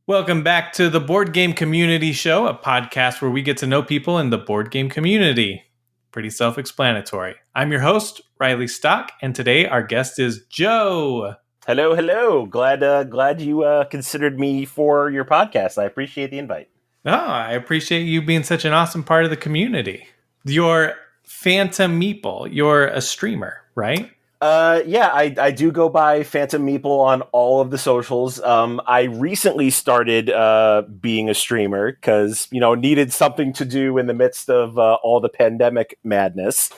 Welcome back to the Board Game Community Show, a podcast where we get to know people in the board game community. Pretty self-explanatory. I'm your host, Riley Stock, and today our guest is Joe. Hello. Glad you considered me for your podcast. I appreciate the invite. Oh, I appreciate you being such an awesome part of the community. You're Phantom Meeple. You're a streamer, right? Yeah, I do go by Phantom Meeple on all of the socials. I recently started being a streamer because needed something to do in the midst of all the pandemic madness.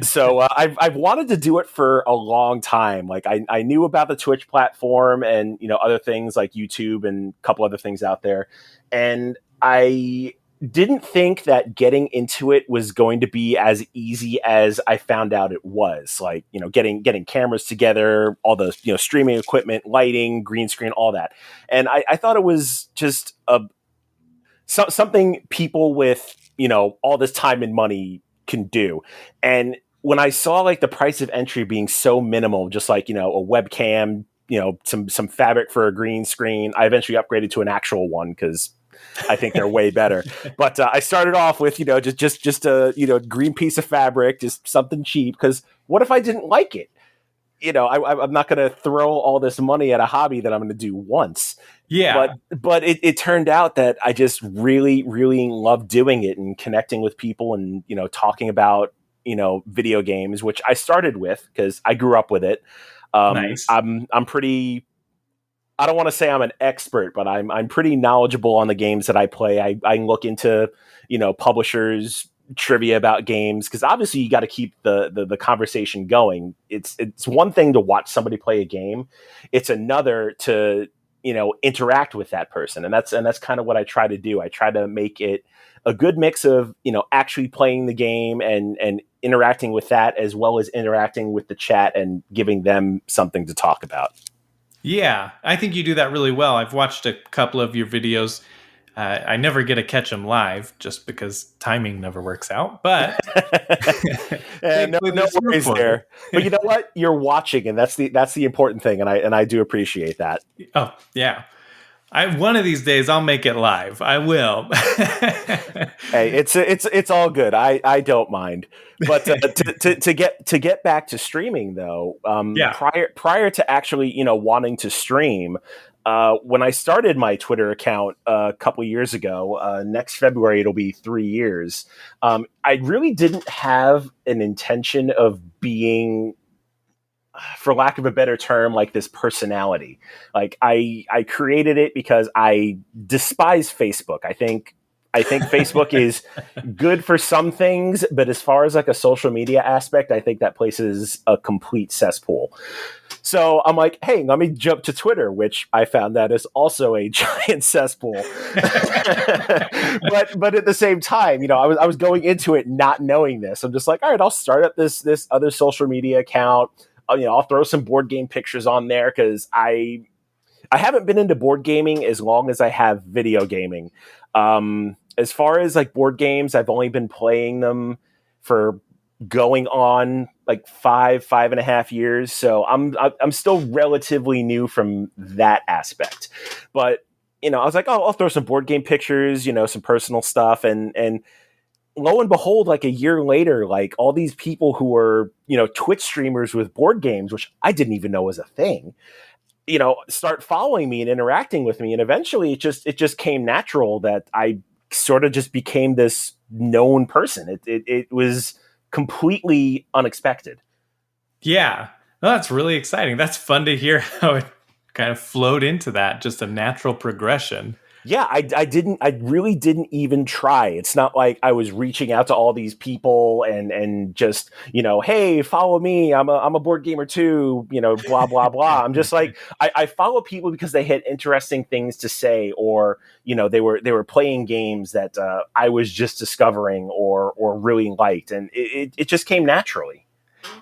So I've wanted to do it for a long time. Like I knew about the Twitch platform and other things like YouTube and a couple other things out there, and I didn't think that getting into it was going to be as easy as I found out it was. Like getting cameras together, all the streaming equipment, lighting, green screen, all that, and I thought it was just something people with all this time and money can do. And when I saw like the price of entry being so minimal, just like a webcam, some fabric for a green screen, I eventually upgraded to an actual one because I think they're way better. But I started off with just a green piece of fabric, just something cheap, because what if I didn't like it? I'm not going to throw all this money at a hobby that I'm going to do once. Yeah. But it turned out that I just really, really love doing it and connecting with people and, talking about, video games, which I started with because I grew up with it. Nice. I'm pretty, I don't want to say I'm an expert, but I'm pretty knowledgeable on the games that I play. I look into, publishers' trivia about games, because obviously you got to keep the conversation going. It's one thing to watch somebody play a game. It's another to interact with that person, and that's kind of what I try to do. I try to make it a good mix of actually playing the game and interacting with that, as well as interacting with the chat and giving them something to talk about. Yeah, I think you do that really well. I've watched a couple of your videos. I never get to catch them live just because timing never works out. But no worries there. But you know what? You're watching, and that's the important thing, and I do appreciate that. Oh yeah, one of these days I'll make it live. I will. Hey, it's all good. I don't mind. But to get back to streaming though, prior to actually wanting to stream. When I started my Twitter account a couple years ago, next February it'll be 3 years. I really didn't have an intention of being, for lack of a better term, like this personality. Like I created it because I despise Facebook. I think Facebook is good for some things, but as far as like a social media aspect, I think that place is a complete cesspool. So I'm like, hey, let me jump to Twitter, which I found that is also a giant cesspool. but at the same time, I was going into it not knowing this. I'm just like, all right, I'll start up this other social media account. I'll throw some board game pictures on there because I haven't been into board gaming as long as I have video gaming. As far as like board games, I've only been playing them for going on like 5.5 years. So I'm still relatively new from that aspect. But I was like, oh, I'll throw some board game pictures, some personal stuff, and lo and behold, like a year later, like all these people who are Twitch streamers with board games, which I didn't even know was a thing, start following me and interacting with me, and eventually it just came natural that I sort of just became this known person. It was completely unexpected. Yeah, well, that's really exciting. That's fun to hear how it kind of flowed into that, just a natural progression. Yeah, I really didn't even try. It's not like I was reaching out to all these people and just, hey, follow me. I'm a board gamer too, blah, blah, blah. I'm just like, I follow people because they had interesting things to say, or, they were playing games that I was just discovering or really liked. And it just came naturally.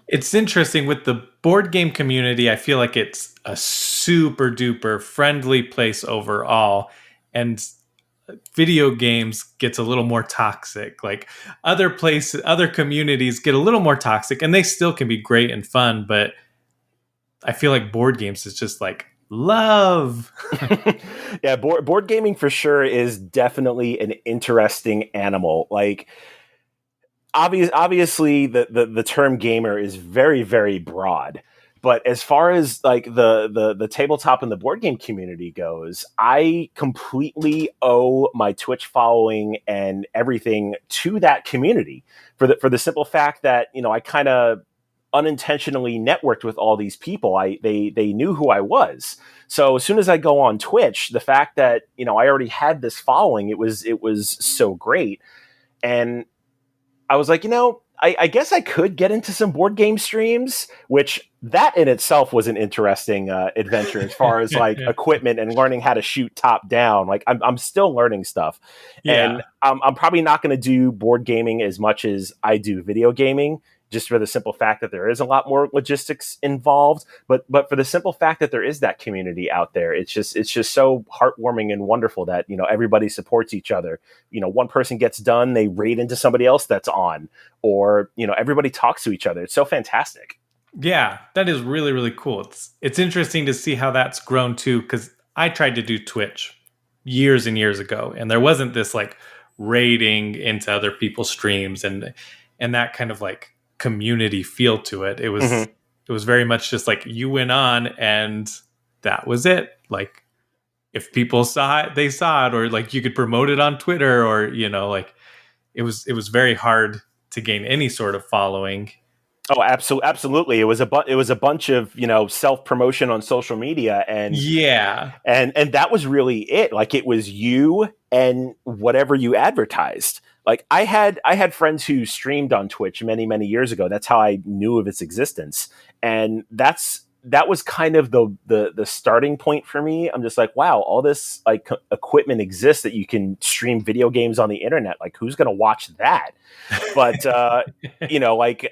It's interesting with the board game community. I feel like it's a super duper friendly place overall. And video games gets a little more toxic. Like other communities get a little more toxic, and they still can be great and fun. But I feel like board games is just like love. Yeah, board gaming for sure is definitely an interesting animal. Like obviously the term gamer is very, very broad. But as far as like the tabletop and the board game community goes, I completely owe my Twitch following and everything to that community for the simple fact that, you know, I kind of unintentionally networked with all these people. They knew who I was. So as soon as I go on Twitch, the fact that, you know, I already had this following, it was so great. And I was like, you know, I guess I could get into some board game streams, which that in itself was an interesting adventure as far as like equipment and learning how to shoot top down. Like I'm still learning stuff, and Yeah. I'm probably not going to do board gaming as much as I do video gaming, just for the simple fact that there is a lot more logistics involved. But for the simple fact that there is that community out there, it's just so heartwarming and wonderful that, you know, everybody supports each other. You know, one person gets done, they raid into somebody else that's on, or, you know, everybody talks to each other. It's so fantastic. Yeah, that is really, really cool. It's interesting to see how that's grown too, because I tried to do Twitch years and years ago, and there wasn't this like raiding into other people's streams and that kind of like community feel to it. Mm-hmm. It was very much just like you went on and that was it. Like if people saw it, they saw it, or like you could promote it on Twitter, or you know, like it was very hard to gain any sort of following. Oh, absolutely. It was a bunch of, you know, self promotion on social media, Yeah. and that was really it. Like it was you and whatever you advertised. Like I had friends who streamed on Twitch many, many years ago. That's how I knew of its existence, and that was kind of the starting point for me. I'm just like, wow, all this like equipment exists that you can stream video games on the internet. Like, who's going to watch that? But you know, like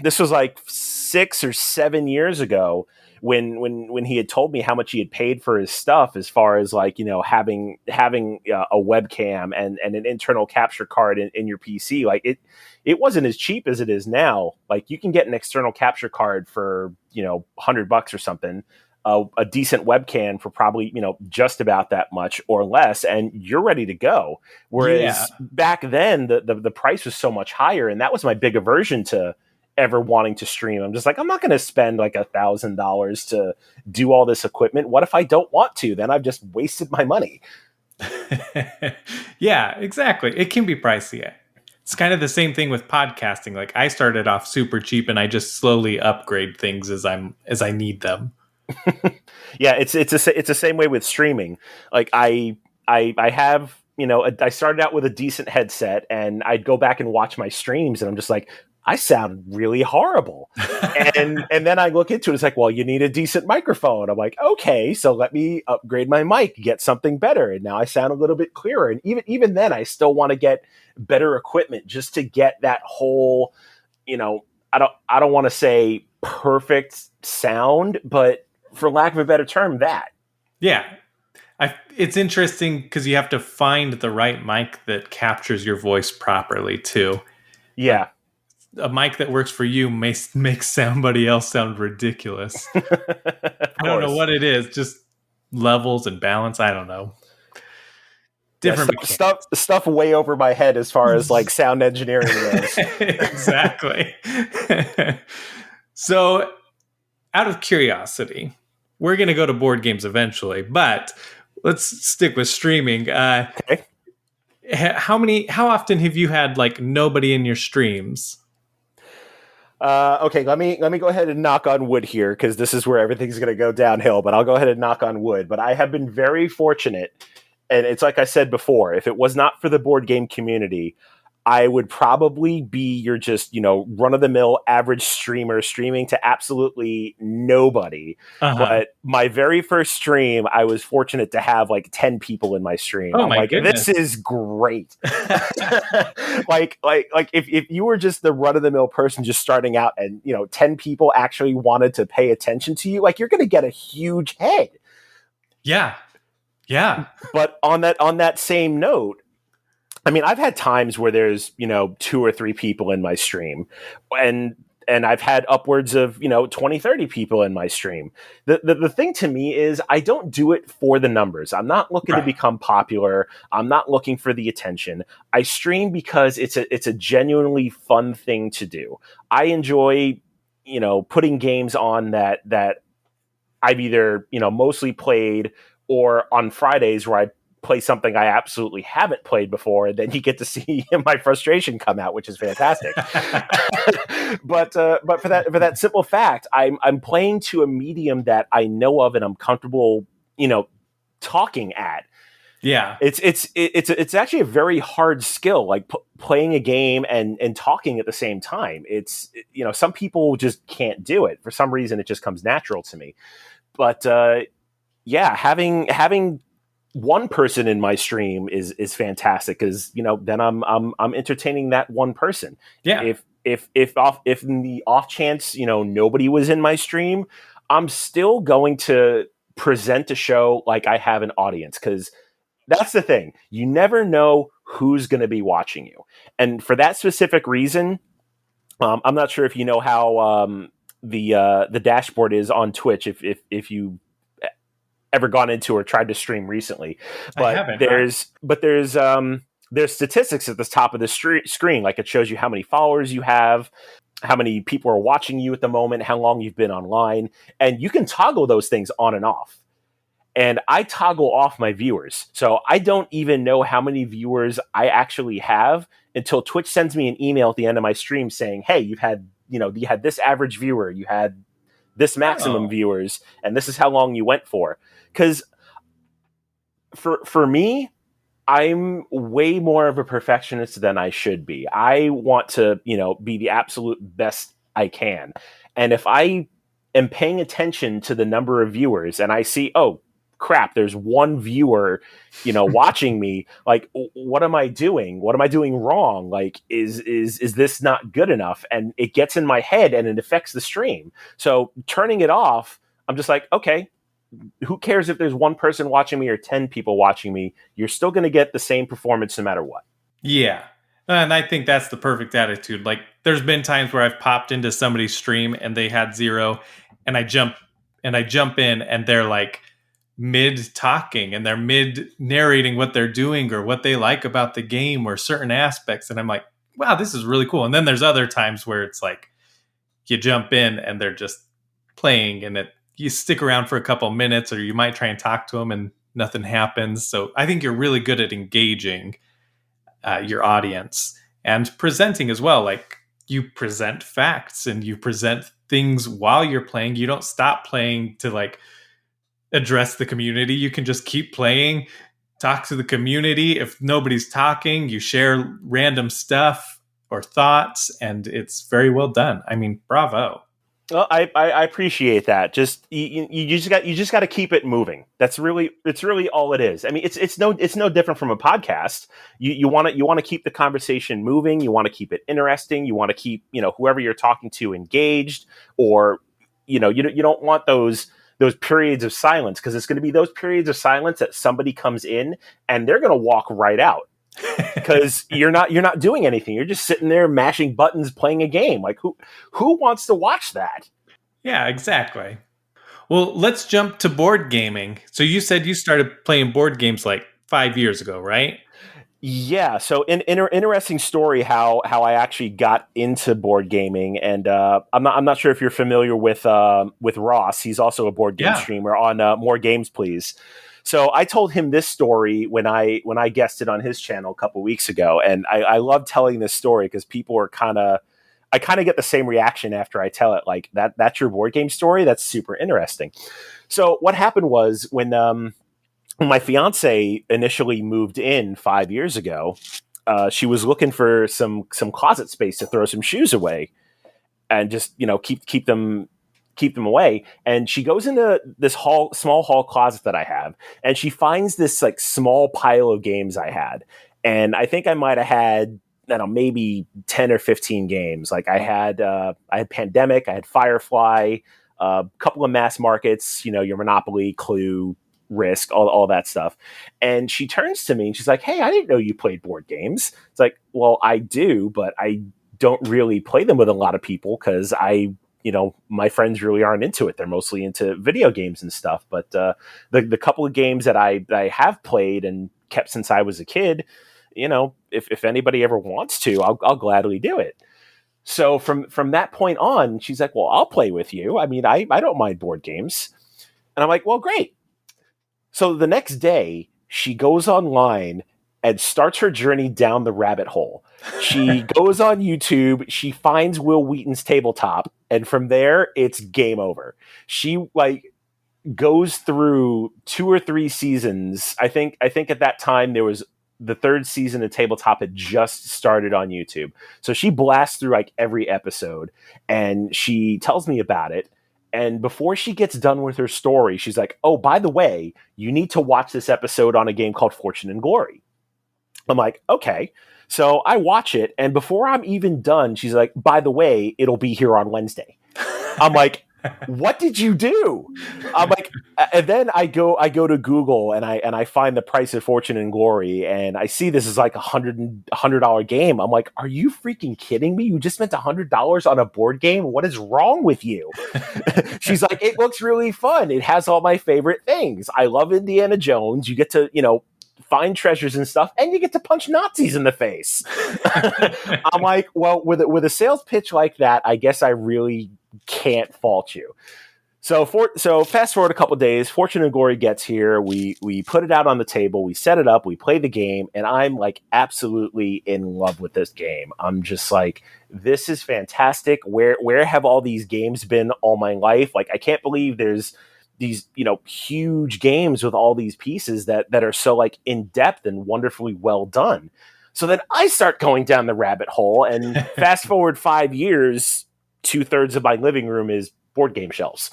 this was like 6 or 7 years ago when he had told me how much he had paid for his stuff, as far as like, you know, having a webcam and an internal capture card in your PC. Like it wasn't as cheap as it is now. Like you can get an external capture card for, you know, $100 or something. A decent webcam for probably, you know, just about that much or less, and you're ready to go. Yeah. Whereas back then, the price was so much higher, and that was my big aversion to ever wanting to stream. I'm just like, I'm not going to spend like $1,000 to do all this equipment. What if I don't want to? Then I've just wasted my money. Yeah, exactly. It can be pricey. It's kind of the same thing with podcasting. Like I started off super cheap and I just slowly upgrade things as I need them. Yeah, it's the same way with streaming. Like I have, you know, I started out with a decent headset, and I'd go back and watch my streams, and I'm just like, I sound really horrible. And then I look into it, it's like, well, you need a decent microphone. I'm like, okay, so let me upgrade my mic, get something better, and now I sound a little bit clearer. And even then, I still want to get better equipment just to get that whole, you know, I don't want to say perfect sound, but for lack of a better term, that. Yeah. It's interesting because you have to find the right mic that captures your voice properly too. Yeah. Like a mic that works for you may make somebody else sound ridiculous. I don't know what it is, just levels and balance. I don't know. Yeah, Different stuff way over my head as far as like sound engineering goes. Exactly. So, out of curiosity, we're going to go to board games eventually, but let's stick with streaming. Okay. How often have you had like nobody in your streams? Okay, let me go ahead and knock on wood here, because this is where everything's going to go downhill. But I'll go ahead and knock on wood. But I have been very fortunate, and it's like I said before. If it was not for the board game community, I would probably be your just, you know, run of the mill average streamer streaming to absolutely nobody. Uh-huh. But my very first stream, I was fortunate to have like 10 people in my stream. Oh I'm my like, goodness. this is great. like if you were just the run of the mill person just starting out, and, you know, 10 people actually wanted to pay attention to you, like you're going to get a huge head. Yeah. Yeah. But on that same note, I mean, I've had times where there's, you know, 2 or 3 people in my stream, and and I've had upwards of 20, 30 people in my stream. The thing to me is I don't do it for the numbers. I'm not looking to Right. become popular. I'm not looking for the attention. I stream because it's a genuinely fun thing to do. I enjoy putting games on that I've either mostly played, or on Fridays where I play something I absolutely haven't played before, and then you get to see my frustration come out, which is fantastic. But for that simple fact, I'm playing to a medium that I know of and I'm comfortable, talking at. Yeah. It's actually a very hard skill, like playing a game and talking at the same time. It's some people just can't do it for some reason. It just comes natural to me. But yeah, having one person in my stream is fantastic, because then I'm entertaining that one person. Yeah. If in the off chance nobody was in my stream, I'm still going to present a show like I have an audience, because that's the thing. You never know who's going to be watching you, and for that specific reason, I'm not sure if you know how the dashboard is on Twitch. If you ever gone into or tried to stream recently, I but haven't. there's statistics at the top of the screen, like it shows you how many followers you have, how many people are watching you at the moment, how long you've been online, and you can toggle those things on and off. And I toggle off my viewers, so I don't even know how many viewers I actually have until Twitch sends me an email at the end of my stream saying, "Hey, you had this average viewer, you had this maximum Oh, viewers, and this is how long you went for." Because for me, I'm way more of a perfectionist than I should be. I want to, be the absolute best I can. And if I am paying attention to the number of viewers and I see, oh crap, there's one viewer, watching me, like, what am I doing? What am I doing wrong? Like, is this not good enough? And it gets in my head and it affects the stream. So turning it off, I'm just like, okay, who cares if there's one person watching me or 10 people watching me? You're still going to get the same performance no matter what. yeah. And I think that's the perfect attitude. Like, there's been times where I've popped into somebody's stream and they had 0, and I jump in and they're like mid talking and they're mid narrating what they're doing or what they like about the game or certain aspects, and I'm like, wow, this is really cool. And then there's other times where it's like you jump in and they're just playing, and you stick around for a couple minutes, or you might try and talk to them and nothing happens. So I think you're really good at engaging your audience and presenting as well. Like, you present facts and you present things while you're playing. You don't stop playing to like address the community. You can just keep playing, talk to the community. If nobody's talking, you share random stuff or thoughts, and it's very well done. I mean, bravo. Well, I appreciate that. Just you just got to keep it moving. It's really all it is. I mean, it's no different from a podcast. You want to keep the conversation moving. You want to keep it interesting. You want to keep whoever you're talking to engaged, or you don't want those periods of silence, because it's going to be those periods of silence that somebody comes in and they're going to walk right out. Because you're not doing anything. You're just sitting there mashing buttons, playing a game. Like, who wants to watch that? Yeah, exactly. Well, let's jump to board gaming. So you said you started playing board games like 5 years ago, right? Yeah. So, interesting story how I actually got into board gaming, and I'm not sure if you're familiar with Ross. He's also a board game Yeah. streamer on More Games Please. So I told him this story when I guested on his channel a couple weeks ago, and I love telling this story because people are I kind of get the same reaction after I tell it. Like, that's your board game story. That's super interesting. So what happened was when my fiance initially moved in 5 years ago, she was looking for some closet space to throw some shoes away, and just keep them away. And she goes into this small hall closet that I have, and she finds this like small pile of games I had. And I think I might have had, I don't know, maybe 10 or 15 games. Like, I had Pandemic, I had Firefly, a couple of mass markets, your Monopoly, Clue, Risk, all that stuff. And she turns to me and she's like, "Hey, I didn't know you played board games." It's like, well, I do, but I don't really play them with a lot of people because my friends really aren't into it. They're mostly into video games and stuff. But the couple of games that I have played and kept since I was a kid, if anybody ever wants to, I'll gladly do it. So from that point on, she's like, well, I'll play with you. I mean, I don't mind board games. And I'm like, well, great. So the next day, she goes online and starts her journey down the rabbit hole. She goes on YouTube, she finds Will Wheaton's tabletop, and from there, it's game over. She goes through 2 or 3 seasons. I think at that time there was the 3rd season of tabletop had just started on YouTube. So she blasts through every episode, and she tells me about it. And before she gets done with her story, she's like, oh, by the way, you need to watch this episode on a game called Fortune and Glory. I'm like, okay. So I watch it, and before I'm even done, she's like, by the way, it'll be here on Wednesday. I'm like, what did you do? I'm like, and then I go to Google and I find the price of Fortune and Glory, and I see this is like $100 game. I'm like, are you freaking kidding me? You just spent $100 on a board game? What is wrong with you? She's like, it looks really fun. It has all my favorite things. I love Indiana Jones. You get to, find treasures and stuff, and you get to punch Nazis in the face. I'm like, well, with a sales pitch like that, I guess I really can't fault you. So fast forward a couple of days, Fortune and Glory gets here. We put it out on the table. We set it up. We play the game, and I'm absolutely in love with this game. I'm just like, this is fantastic. Where have all these games been all my life? I can't believe there's these huge games with all these pieces that are so in depth and wonderfully well done. So then I start going down the rabbit hole, and fast forward 5 years, 2/3 of my living room is board game shelves.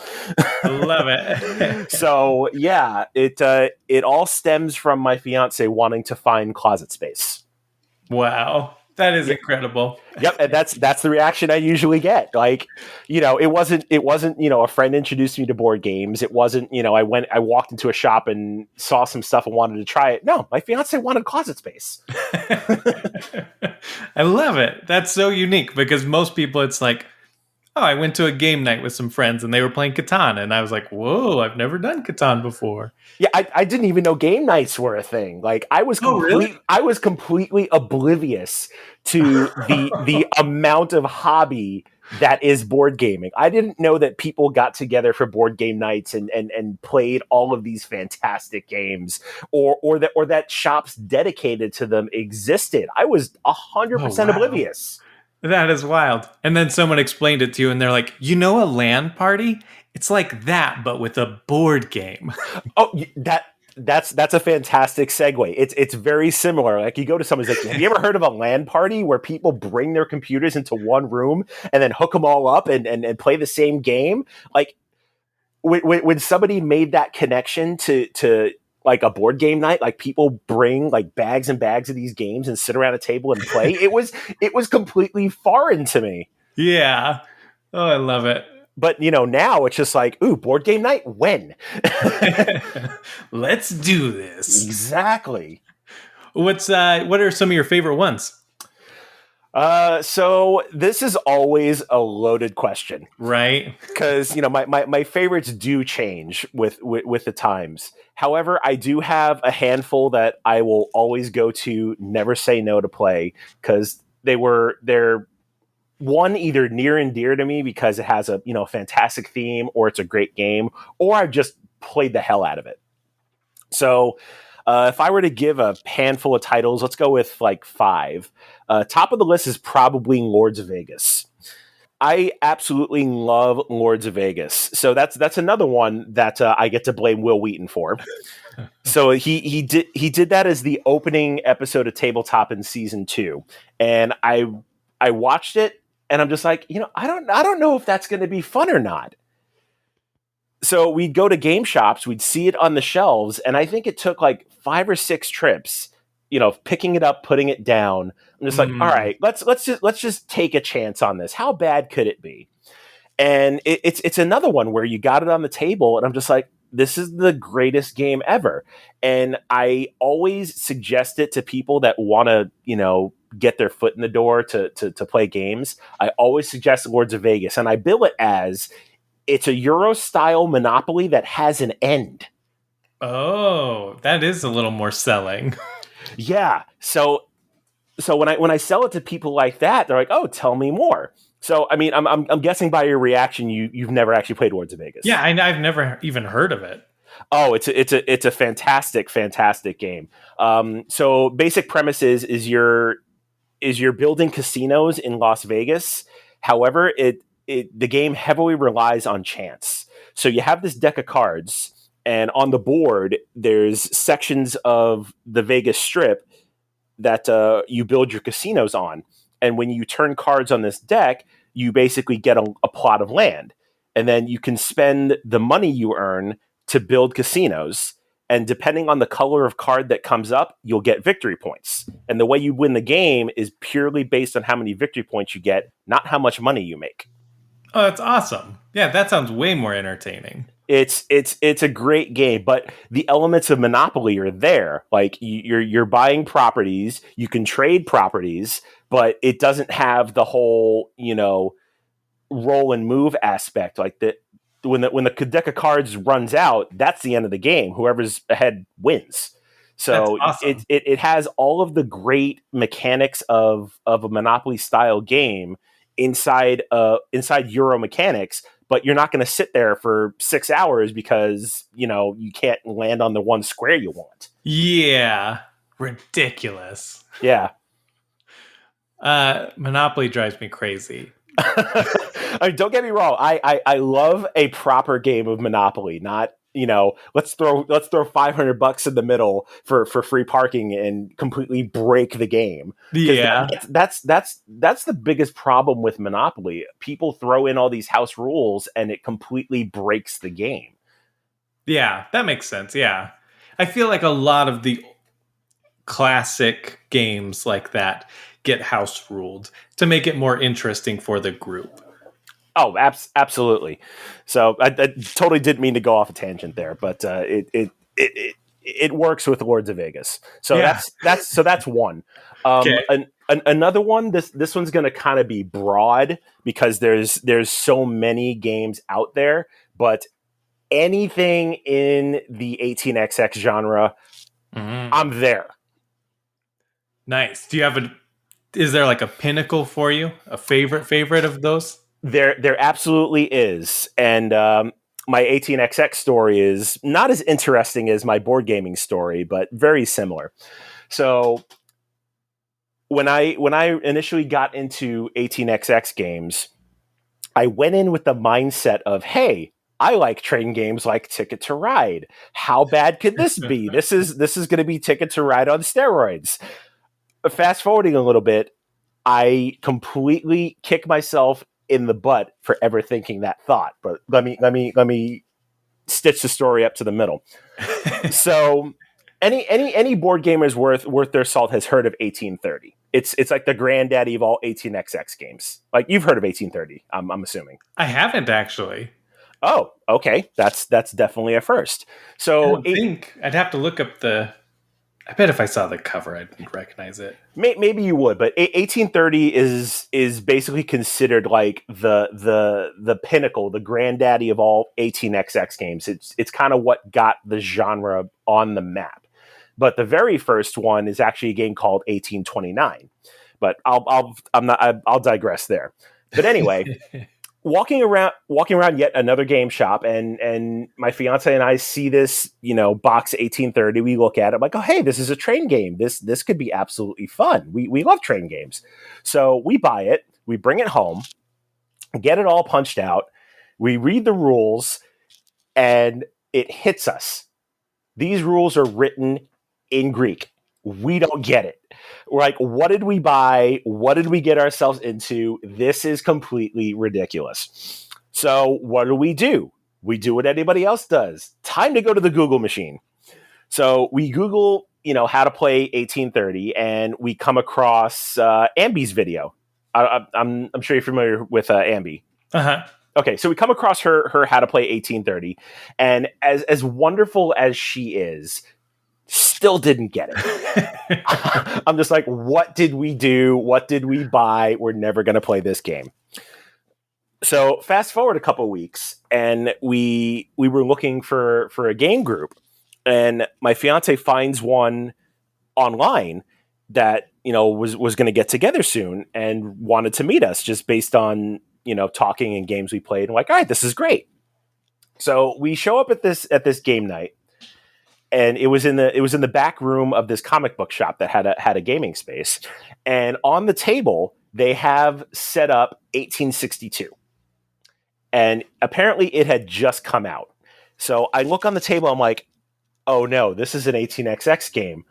I love it. So yeah, it all stems from my fiance wanting to find closet space. Wow. That is incredible. Yep, and that's the reaction I usually get. It wasn't a friend introduced me to board games. It wasn't, I walked into a shop and saw some stuff and wanted to try it. No, my fiance wanted closet space. I love it. That's so unique because most people it's like, oh, I went to a game night with some friends and they were playing Catan. And I was like, whoa, I've never done Catan before. Yeah, I didn't even know game nights were a thing. I was completely oblivious to the amount of hobby that is board gaming. I didn't know that people got together for board game nights and played all of these fantastic games, or that shops dedicated to them existed. I was 100% oblivious. That is wild. And then someone explained it to you and they're like, a LAN party? It's like that, but with a board game. Oh, that's a fantastic segue. It's very similar. You go to someone's like, have you ever heard of a LAN party where people bring their computers into one room and then hook them all up and play the same game? When somebody made that connection to a board game night, people bring bags and bags of these games and sit around a table and play. It was completely foreign to me. Yeah. Oh, I love it. But now it's just ooh, board game night? When? Let's do this. Exactly. What are some of your favorite ones? So this is always a loaded question, right? Because my favorites do change with the times. However, I do have a handful that I will always go to, never say no to play, because they're one, either near and dear to me because it has a fantastic theme, or it's a great game, or I've just played the hell out of it. So if I were to give a handful of titles, let's go with 5. Top of the list is probably Lords of Vegas. I absolutely love Lords of Vegas. So that's another one that I get to blame Will Wheaton for. So he did that as the opening episode of Tabletop in season 2, and I watched it, and I'm just like, I don't know if that's going to be fun or not. So we'd go to game shops, we'd see it on the shelves, and I think it took 5 or 6 trips, picking it up, putting it down. I'm just all right, let's just take a chance on this. How bad could it be? And it's another one where you got it on the table, and I'm just like, this is the greatest game ever. And I always suggest it to people that want to, get their foot in the door to play games, I always suggest Lords of Vegas, and I bill it as it's a Euro style Monopoly that has an end. Oh, that is a little more selling. Yeah. So when I sell it to people like that, they're like, "Oh, tell me more." So I mean, I'm guessing by your reaction, you've never actually played Lords of Vegas. Yeah, I've never even heard of it. Oh, it's a fantastic game. So basic premise is you're building casinos in Las Vegas. However, the game heavily relies on chance. So you have this deck of cards, and on the board there's sections of the Vegas Strip that you build your casinos on. And when you turn cards on this deck, you basically get a plot of land. And then you can spend the money you earn to build casinos. And depending on the color of card that comes up, you'll get victory points. And the way you win the game is purely based on how many victory points you get, not how much money you make. Oh, that's awesome. Yeah, that sounds way more entertaining. It's a great game, but the elements of Monopoly are there. Like you're buying properties, you can trade properties, but it doesn't have the whole, roll and move aspect. Like when the deck of cards runs out, that's the end of the game. Whoever's ahead wins. So awesome. it has all of the great mechanics of a Monopoly style game inside Euro mechanics, but you're not going to sit there for 6 hours because you can't land on the one square you want. Yeah, ridiculous. Yeah. Monopoly drives me crazy. I mean, don't get me wrong. I love a proper game of Monopoly, not let's throw $500 in the middle for free parking and completely break the game. Yeah, that's the biggest problem with Monopoly. People throw in all these house rules and it completely breaks the game. Yeah, that makes sense. Yeah, I feel like a lot of the classic games like that get house ruled to make it more interesting for the group. Oh, absolutely. So I totally didn't mean to go off a tangent there, but it works with Lords of Vegas. So Yeah. that's one. Okay. Another one. This one's going to kind of be broad because there's so many games out there, but anything in the 18xx genre, I'm there. Nice. Do you have is there like a pinnacle for you? A favorite of those? There absolutely is. And my 18xx story is not as interesting as my board gaming story, but very similar. So when I initially got into 18xx games, I went in with the mindset of, hey, I like train games like Ticket to Ride. How bad could this be? This is going to be Ticket to Ride on steroids. Fast forwarding a little bit, I completely kick myself in the butt for ever thinking that thought. But let me stitch the story up to the middle. So any board gamers worth their salt has heard of 1830. It's like the granddaddy of all 18xx games. Like, you've heard of 1830, I'm assuming. I haven't actually. Oh, okay. That's definitely a first. So I think I'd have to look up I bet if I saw the cover, I'd recognize it. Maybe you would, but 1830 is basically considered like the pinnacle, the granddaddy of all 18xx games. It's kind of what got the genre on the map. But the very first one is actually a game called 1829. But I'll digress there. But anyway, walking around yet another game shop, and my fiance and I see this, box 1830. We look at it like, oh, hey, this is a train game. This could be absolutely fun. We love train games. So we buy it, we bring it home, get it all punched out. We read the rules, and it hits us. These rules are written in Greek. We don't get it. We're like, what did we buy? What did we get ourselves into? This is completely ridiculous. So what do? We do what anybody else does. Time to go to the Google machine. So we Google, how to play 1830, and we come across Ambi's video. I'm sure you're familiar with Ambi. Uh-huh. Okay, so we come across her how to play 1830, and as wonderful as she is, still didn't get it. I'm just like, what did we do? What did we buy? We're never going to play this game. So fast forward a couple weeks, and we were looking for a game group, and my fiance finds one online that was going to get together soon and wanted to meet us just based on talking and games we played. And like, all right, this is great. So we show up at this game night, and it was in the back room of this comic book shop that had a gaming space, and on the table they have set up 1862. And apparently it had just come out. So I look on the table, I'm like, oh no, this is an 18xx game.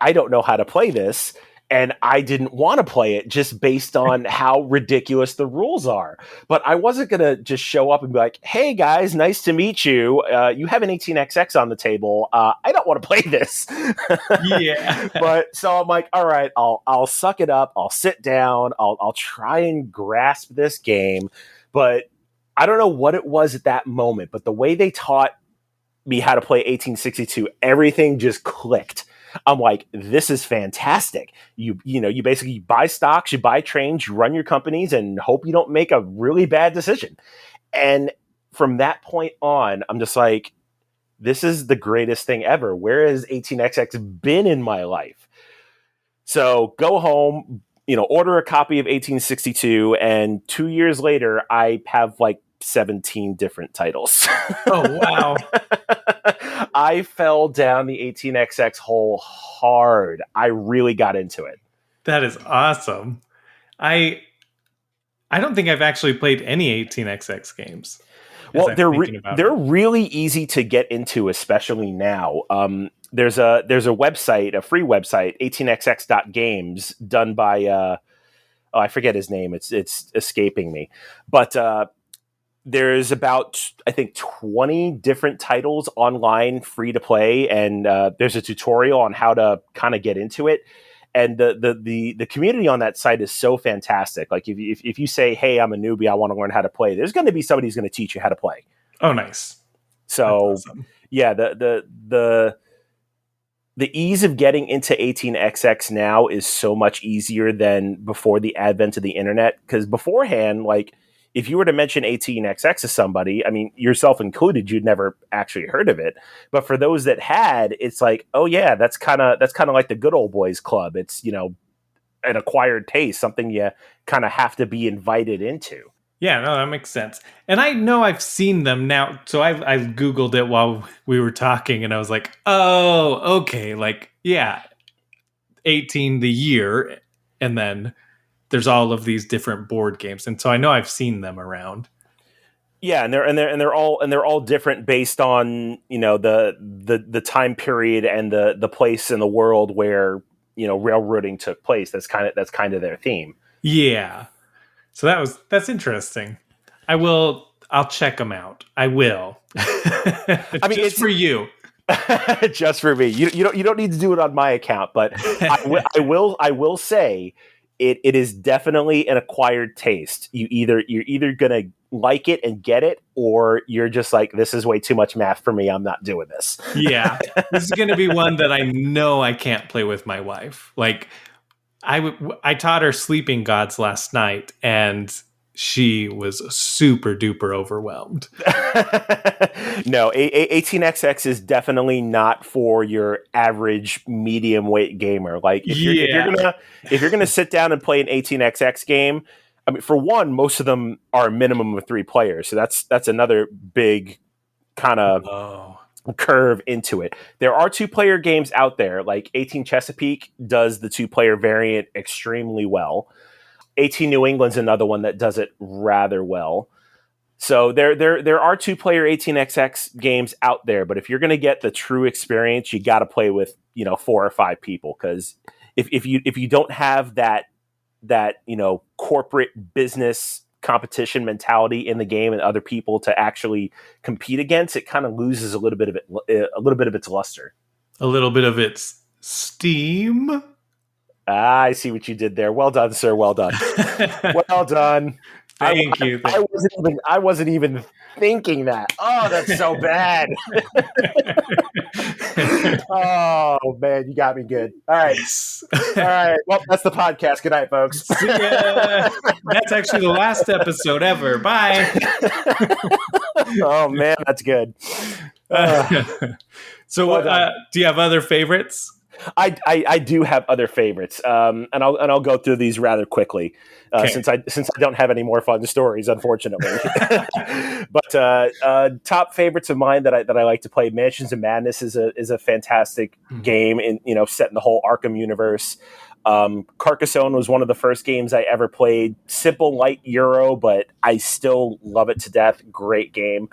I don't know how to play this. And I didn't want to play it just based on how ridiculous the rules are. But I wasn't going to just show up and be like, hey guys, nice to meet you. You have an 18xx on the table. I don't want to play this. Yeah. But so I'm like, all right, I'll suck it up. I'll sit down. I'll try and grasp this game. But I don't know what it was at that moment, but the way they taught me how to play 1862, everything just clicked. I'm like, this is fantastic. You basically buy stocks, you buy trains, you run your companies, and hope you don't make a really bad decision. And from that point on, I'm just like, this is the greatest thing ever. Where has 18xx been in my life? So go home, order a copy of 1862, and 2 years later, I have like 17 different titles. Oh, wow. I fell down the 18xx hole hard. I really got into it. That is awesome. I don't think I've actually played any 18xx games. Well, they're really easy to get into, especially now. There's a website, a free website, 18xx.games, done by I forget his name. It's escaping me, but there's about, I think, 20 different titles online, free to play, and there's a tutorial on how to kind of get into it. And the community on that site is so fantastic. Like if you say, "Hey, I'm a newbie, I want to learn how to play," there's going to be somebody who's going to teach you how to play. Oh, nice. So, awesome. Yeah, the ease of getting into 18xx now is so much easier than before the advent of the internet. Because beforehand, like, if you were to mention 18xx to somebody, I mean, yourself included, you'd never actually heard of it. But for those that had, it's like, oh yeah, that's kind of like the good old boys club. It's, an acquired taste, something you kind of have to be invited into. Yeah, no, that makes sense. And I know I've seen them now. So I Googled it while we were talking, and I was like, oh, okay. Like, yeah, 18 the year, and then there's all of these different board games, and so I know I've seen them around. Yeah, and they're all different based on the time period and the place in the world where railroading took place. That's kind of their theme. Yeah, so that's interesting. I'll check them out. I will. I mean, it's for you. Just for me. You don't need to do it on my account, but I will say it is definitely an acquired taste. You're either gonna like it and get it, or you're just like, this is way too much math for me. I'm not doing this. Yeah, this is gonna be one that I know I can't play with my wife. Like, I taught her Sleeping Gods last night, and she was super duper overwhelmed. No, 18xx is definitely not for your average medium weight gamer. Like if you're gonna sit down and play an 18xx game, I mean, for one, most of them are a minimum of 3 players, so that's another big kind of curve into it. There are 2-player games out there, like 18 Chesapeake does the 2-player variant extremely well. 18 New England's another one that does it rather well. So there are 2-player 18xx games out there, but if you're going to get the true experience, you got to play with 4 or 5 people, because if you don't have that corporate business competition mentality in the game and other people to actually compete against, it kind of loses a little bit of its luster, a little bit of its steam. I see what you did there. Well done, sir. Well done. Well done. Thank you. I wasn't even thinking that. Oh, that's so bad. Oh man, you got me good. All right. Yes. All right. Well, that's the podcast. Good night, folks. See ya. That's actually the last episode ever. Bye. Oh man, that's good. So, Well done. do you have other favorites? I do have other favorites, and I'll go through these rather quickly, Okay. since I don't have any more fun stories, unfortunately. But top favorites of mine that I like to play, Mansions of Madness is a fantastic game in set in the whole Arkham universe. Carcassonne was one of the first games I ever played. Simple, light Euro, but I still love it to death. Great game.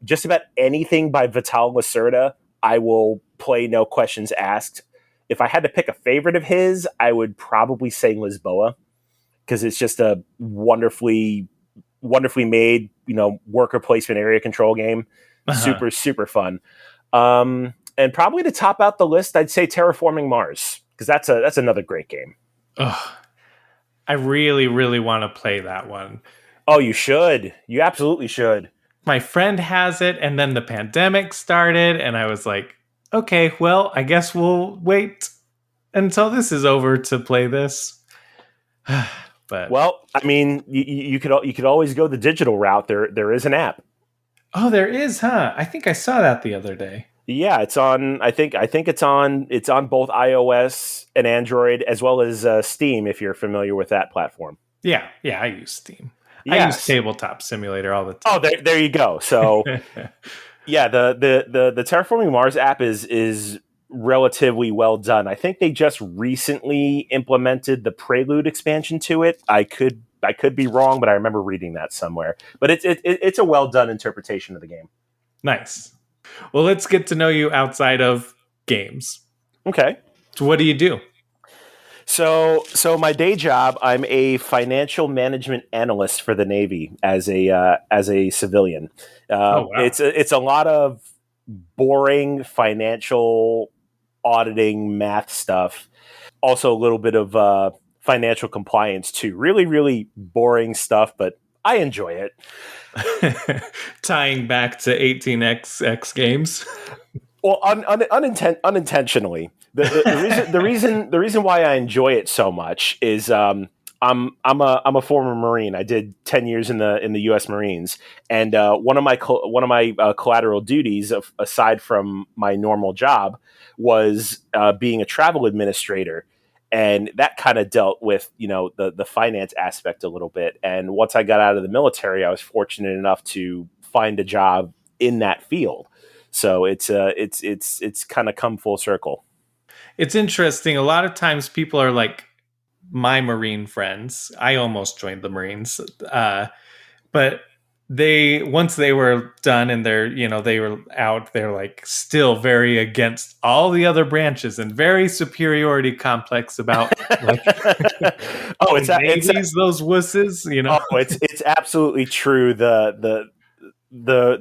Just about anything by Vital Lacerda, I will play, no questions asked. If I had to pick a favorite of his, I would probably say Lisboa, because it's just a wonderfully made, worker placement area control game. Uh-huh. Super fun. And probably to top out the list, I'd say Terraforming Mars, because that's another great game. Oh, I really, really want to play that one. Oh, you should. You absolutely should. My friend has it, and then the pandemic started, and I was like, okay, well, I guess we'll wait until this is over to play this. But well, I mean, you could always go the digital route. There is an app. Oh, there is, huh? I think I saw that the other day. Yeah, it's on. I think it's on both iOS and Android, as well as Steam, if you're familiar with that platform. Yeah, I use Steam. Yes. I use Tabletop Simulator all the time. Oh, there you go. So, yeah, the Terraforming Mars app is relatively well done. I think they just recently implemented the Prelude expansion to it. I could be wrong, but I remember reading that somewhere. But it's a well done interpretation of the game. Nice. Well, let's get to know you outside of games. Okay. So what do you do? So my day job, I'm a financial management analyst for the Navy as a civilian. Oh, wow. It's a lot of boring financial auditing math stuff. Also a little bit of financial compliance too. Really, really boring stuff, but I enjoy it. Tying back to 18xx games. Well, unintentionally. The reason why I enjoy it so much is I'm a former Marine. I did 10 years in the U.S. Marines, and one of my collateral duties, aside from my normal job, was being a travel administrator, and that kind of dealt with the finance aspect a little bit. And once I got out of the military, I was fortunate enough to find a job in that field. So it's kind of come full circle. It's interesting. A lot of times people are like my Marine friends. I almost joined the Marines. But once they were done and they were out, they're like still very against all the other branches and very superiority complex about like those wusses, Oh, it's absolutely true. The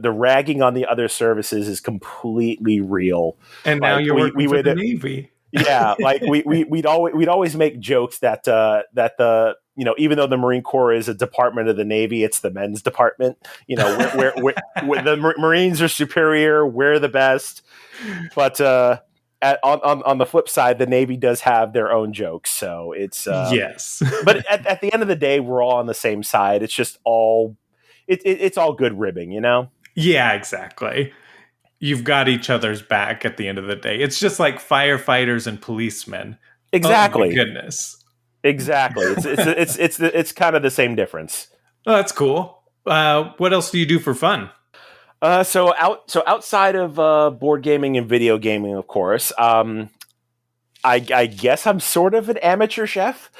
ragging on the other services is completely real. And now you're working for the Navy. Yeah, like we'd always make jokes that the even though the Marine Corps is a department of the Navy, it's the men's department. Where the Marines are superior, we're the best. But on the flip side, the Navy does have their own jokes. So it's yes. But at the end of the day, we're all on the same side. It's just all it's all good ribbing, Yeah, exactly. You've got each other's back at the end of the day. It's just like firefighters and policemen. Exactly. Oh my goodness. Exactly. It's kind of the same difference. Oh, that's cool. What else do you do for fun? So outside of board gaming and video gaming, of course, I guess I'm sort of an amateur chef.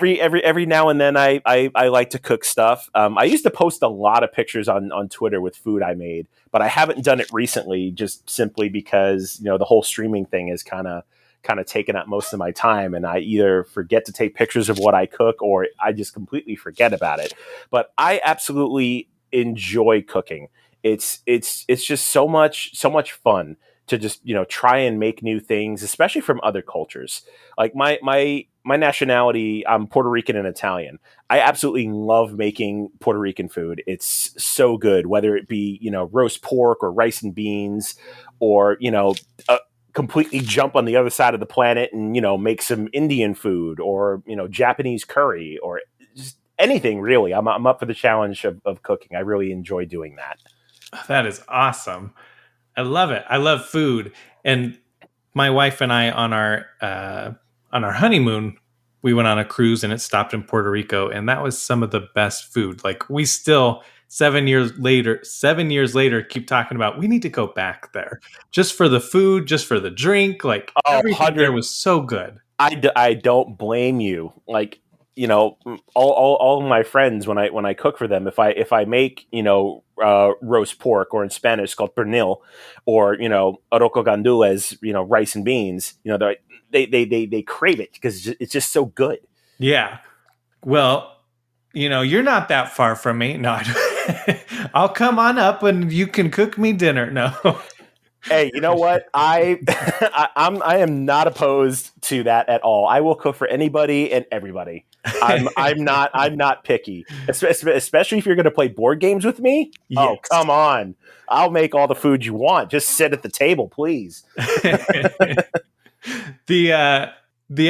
Every now and then I like to cook stuff. I used to post a lot of pictures on Twitter with food I made, but I haven't done it recently, just simply because the whole streaming thing has kind of taken up most of my time, and I either forget to take pictures of what I cook or I just completely forget about it. But I absolutely enjoy cooking. It's just so much fun to just try and make new things, especially from other cultures. Like my nationality, I'm Puerto Rican and Italian. I absolutely love making Puerto Rican food. It's so good, whether it be roast pork or rice and beans, or completely jump on the other side of the planet and make some Indian food, or Japanese curry, or just anything really. I'm up for the challenge of cooking. I really enjoy doing that. That is awesome. I love it. I love food. And my wife and I on our honeymoon, we went on a cruise and it stopped in Puerto Rico, and that was some of the best food. Like, we still 7 years later keep talking about, we need to go back there just for the food, just for the drink. Like, Oh, everything there 100. was so good. I don't blame you. Like, all of my friends, when I cook for them, if I make roast pork, or in Spanish called pernil, or arroz gandules, rice and beans, they crave it because it's just so good. Yeah. Well, you're not that far from me. No, I'll come on up and you can cook me dinner. No. Hey, you know what? I am not opposed to that at all. I will cook for anybody and everybody. I'm not picky, especially if you're going to play board games with me. Yes. Oh, come on! I'll make all the food you want. Just sit at the table, please. The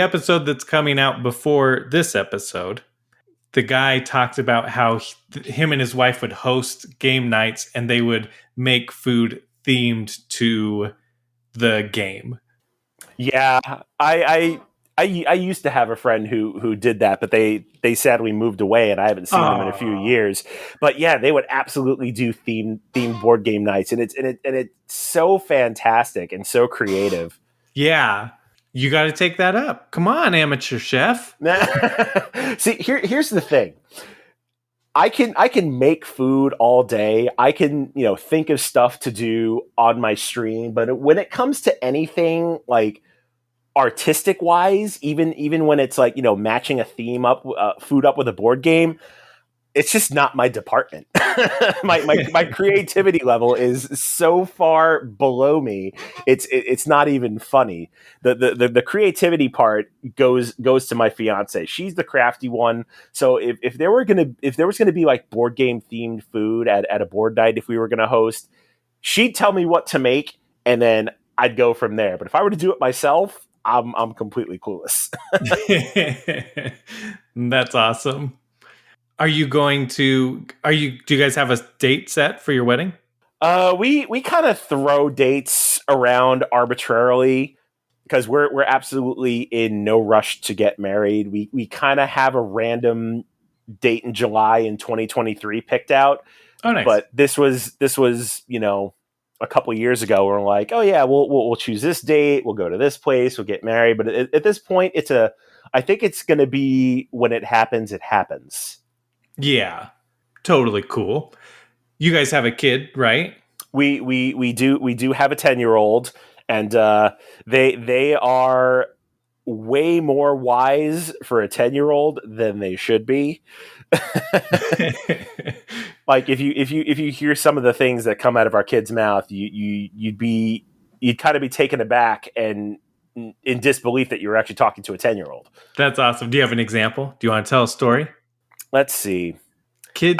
episode that's coming out before this episode, the guy talked about how him and his wife would host game nights and they would make food themed to the game. Yeah, I used to have a friend who did that, but they sadly moved away, and I haven't seen them in a few years. But yeah, they would absolutely do themed board game nights, and it's so fantastic and so creative. Yeah, you got to take that up. Come on, amateur chef. See, here's the thing. I can make food all day. I can, think of stuff to do on my stream, but when it comes to anything like artistic wise, even when it's like, matching a theme up, food up with a board game, it's just not my department. my creativity level is so far below me. It's not even funny. The creativity part goes to my fiance. She's the crafty one. So if there was gonna be like board game themed food at a board night, if we were gonna host, she'd tell me what to make, and then I'd go from there. But if I were to do it myself, I'm completely clueless. That's awesome. Do you guys have a date set for your wedding? We kind of throw dates around arbitrarily because we're absolutely in no rush to get married. We kind of have a random date in July in 2023 picked out. Oh, nice. But this was a couple years ago. We're like, oh yeah, we'll choose this date. We'll go to this place. We'll get married. But at this point, I think it's going to be when it happens, it happens. Yeah, totally cool. You guys have a kid, right? We do have a 10-year-old, and they are way more wise for a 10-year-old than they should be. Like if you hear some of the things that come out of our kid's mouth, you'd kind of be taken aback and in disbelief that you're actually talking to a 10-year-old. That's awesome. Do you have an example? Do you want to tell a story? Let's see. Kids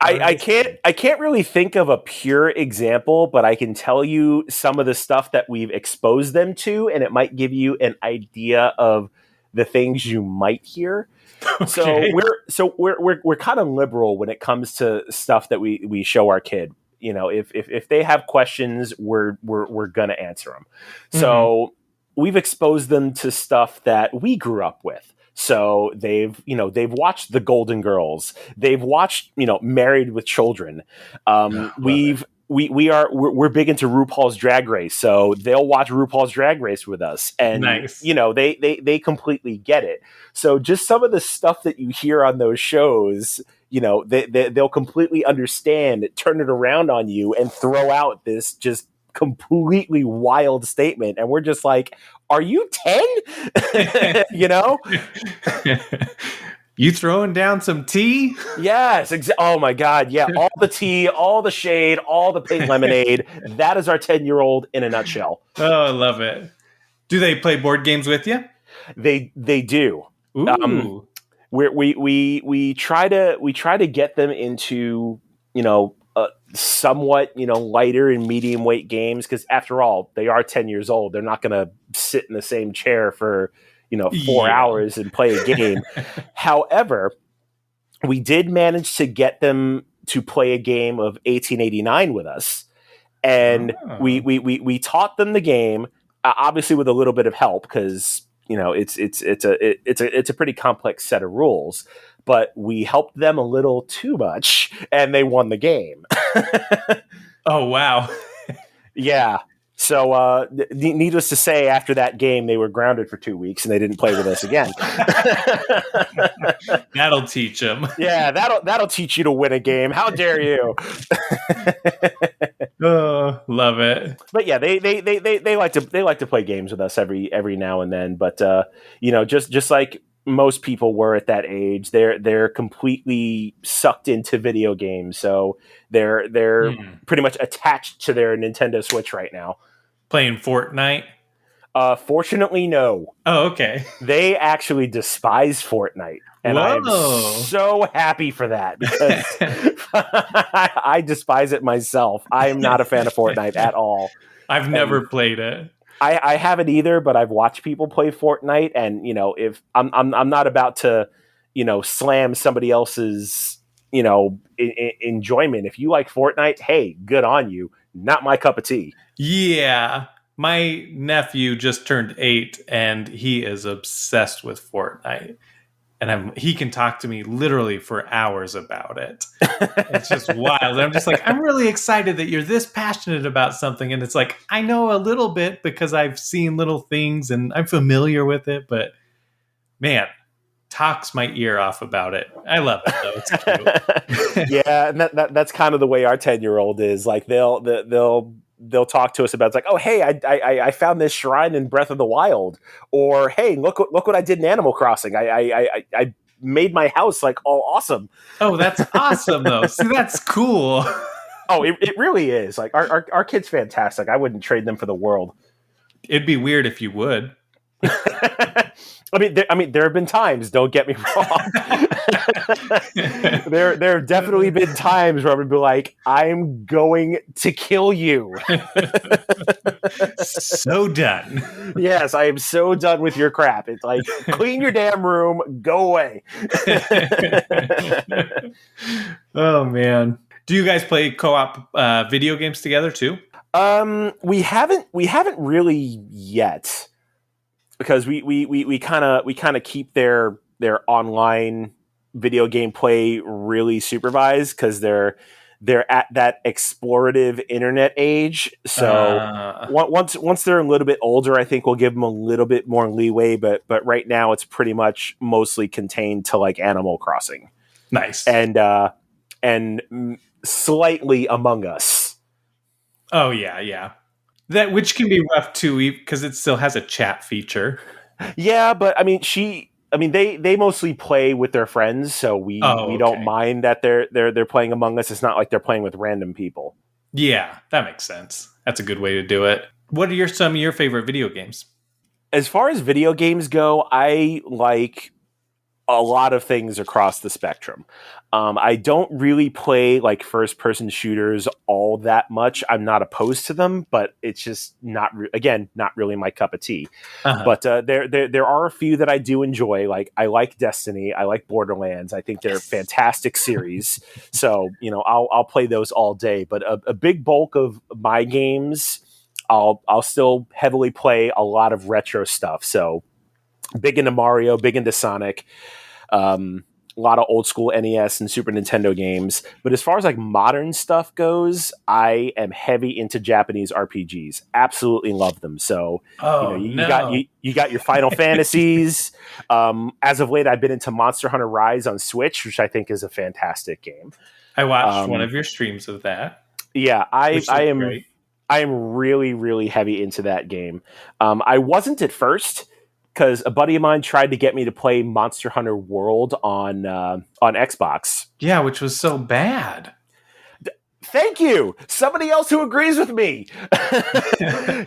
I can't really think of a pure example, but I can tell you some of the stuff that we've exposed them to, and it might give you an idea of the things you might hear. Okay. So we're kind of liberal when it comes to stuff that we show our kid. If they have questions, we're gonna answer them. Mm-hmm. So we've exposed them to stuff that we grew up with. So they've watched The Golden Girls. They've watched, Married with Children. We're big into RuPaul's Drag Race, so they'll watch RuPaul's Drag Race with us, and nice. They completely get it. So just some of the stuff that you hear on those shows, they'll completely understand, turn it around on you, and throw out this just completely wild statement, and we're just like, are you 10? You throwing down some tea? Yes. Oh my God. Yeah. All the tea, all the shade, all the pink lemonade. That is our 10-year-old in a nutshell. Oh, I love it. Do they play board games with you? They do. Um, Ooh. we try to get them into, somewhat, lighter and medium weight games, because after all, they are 10 years old. They're not going to sit in the same chair for 4 hours and play a game. However, we did manage to get them to play a game of 1889 with us, and Oh. we taught them the game, obviously with a little bit of help, because it's a pretty complex set of rules, but we helped them a little too much and they won the game. Oh, wow. Yeah. So, needless to say, after that game, they were grounded for 2 weeks and they didn't play with us again. That'll teach them. Yeah, that'll teach you to win a game. How dare you? Oh, love it. But yeah, they like to play games with us every now and then. But just like most people were at that age, they're completely sucked into video games. So they're pretty much attached to their Nintendo Switch right now. Playing Fortnite? Fortunately, no. Oh, okay. They actually despise Fortnite. And Whoa. I'm so happy for that, because I despise it myself. I am not a fan of Fortnite at all. I've never played it. I haven't either, but I've watched people play Fortnite, and if I'm not about to, slam somebody else's, enjoyment. If you like Fortnite, hey, good on you. Not my cup of tea. Yeah. My nephew just turned 8 and he is obsessed with Fortnite. And he can talk to me literally for hours about it. It's just wild. And I'm just like, I'm really excited that you're this passionate about something. And it's like, I know a little bit because I've seen little things and I'm familiar with it. But man, talks my ear off about it. I love it though. It's cute. Yeah, and that's kind of the way our 10-year-old is. Like they'll talk to us about, it's like, oh hey, I found this shrine in Breath of the Wild, or hey, look what I did in Animal Crossing. I made my house like all awesome. Oh, that's awesome though. See, that's cool. Oh, it really is. Like our kid's fantastic. I wouldn't trade them for the world. It'd be weird if you would. I mean, there have been times. Don't get me wrong. There have definitely been times where I would be like, "I'm going to kill you." So done. Yes, I am so done with your crap. It's like, clean your damn room, go away. Oh man, do you guys play co-op video games together too? We haven't really yet, because we kind of keep their online video game play really supervised, because they're at that explorative internet age. So once they're a little bit older, I think we'll give them a little bit more leeway. But right now, it's pretty much mostly contained to like Animal Crossing. Nice. And slightly Among Us. Oh yeah. That, which can be rough too, because it still has a chat feature. Yeah, but I mean, they mostly play with their friends, so we don't mind that they're playing Among Us. It's not like they're playing with random people. Yeah, that makes sense. That's a good way to do it. What are some of your favorite video games? As far as video games go, I like a lot of things across the spectrum. I don't really play like first-person shooters all that much. I'm not opposed to them, but it's just not really my cup of tea. Uh-huh. But there are a few that I do enjoy. Like I like Destiny, I like Borderlands. I think they're a fantastic series. So I'll play those all day. But a big bulk of my games, I'll still heavily play a lot of retro stuff. So big into Mario, big into Sonic. A lot of old school NES and Super Nintendo games. But as far as like modern stuff goes, I am heavy into Japanese RPGs. Absolutely love them. So you got your Final Fantasies. As of late, I've been into Monster Hunter Rise on Switch, which I think is a fantastic game. I watched one of your streams of that. Yeah, I am great. I am really, really heavy into that game. I wasn't at first. because a buddy of mine tried to get me to play Monster Hunter World on Xbox. Yeah, which was so bad. Thank you. Somebody else who agrees with me.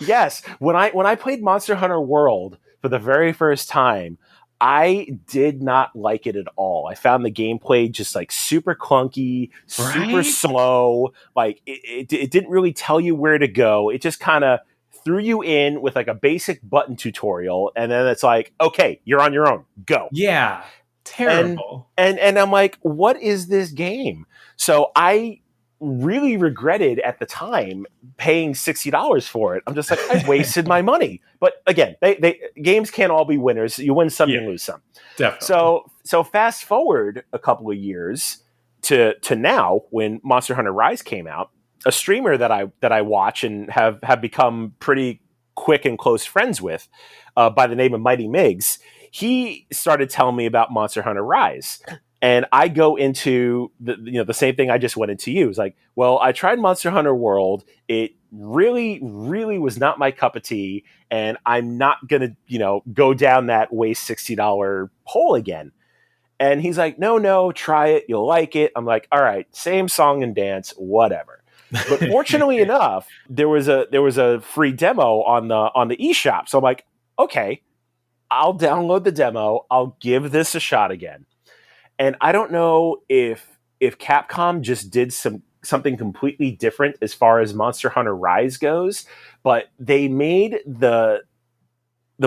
Yes, when I played Monster Hunter World for the very first time, I did not like it at all. I found the gameplay just like super clunky, super Right? slow. Like it didn't really tell you where to go. It just kind of threw you in with like a basic button tutorial, and then it's like, okay, you're on your own. Go. Yeah. and Terrible. and I'm like, what is this game? So I really regretted at the time paying $60 for it. I'm just like, I wasted my money. But again, they games can't all be winners. You win some, Yeah, you lose some. definitely. So fast forward a couple of years to now when Monster Hunter Rise came out, a streamer that I watch and have become pretty quick and close friends with, by the name of Mighty Migs, he started telling me about Monster Hunter Rise. And I go into the same thing I just went into you. It's like, well, I tried Monster Hunter World. It really, really was not my cup of tea, and I'm not gonna, go down that waste $60 hole again. And he's like, no, try it. You'll like it. I'm like, all right, same song and dance, whatever. But fortunately enough, there was a free demo on the eShop. So I'm like, okay, I'll download the demo. I'll give this a shot again. And I don't know if Capcom just did something completely different as far as Monster Hunter Rise goes, but they made the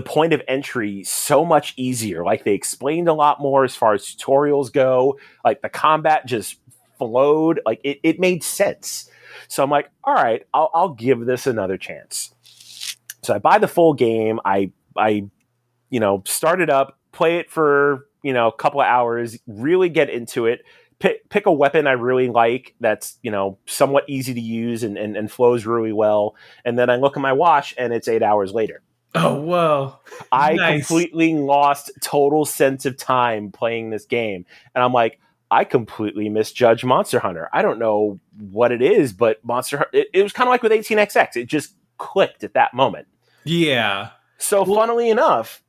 point of entry so much easier. Like, they explained a lot more as far as tutorials go. Like, the combat just flowed. Like, it made sense. So I'm like, all right, I'll give this another chance. So I buy the full game. I start it up, play it for a couple of hours, really get into it. Pick a weapon I really like that's somewhat easy to use and flows really well. And then I look at my watch and it's 8 hours later. Oh, whoa. I Nice. completely lost total sense of time playing this game. And I'm like, I completely misjudged Monster Hunter. I don't know what it is, but Monster Hunter, it was kind of like with 18XX. It just clicked at that moment. Yeah. So funnily enough,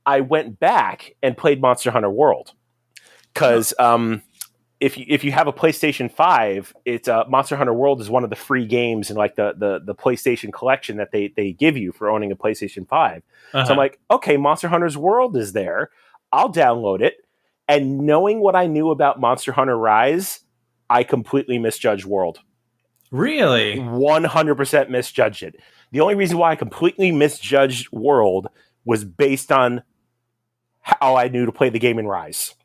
I went back and played Monster Hunter World. Because if you have a PlayStation 5, it's Monster Hunter World is one of the free games in like the PlayStation collection that they give you for owning a PlayStation 5. Uh-huh. So I'm like, okay, Monster Hunter's World is there. I'll download it. And knowing what I knew about Monster Hunter Rise, I completely misjudged World. Really? 100% misjudged it. The only reason why I completely misjudged World was based on how I knew to play the game in Rise.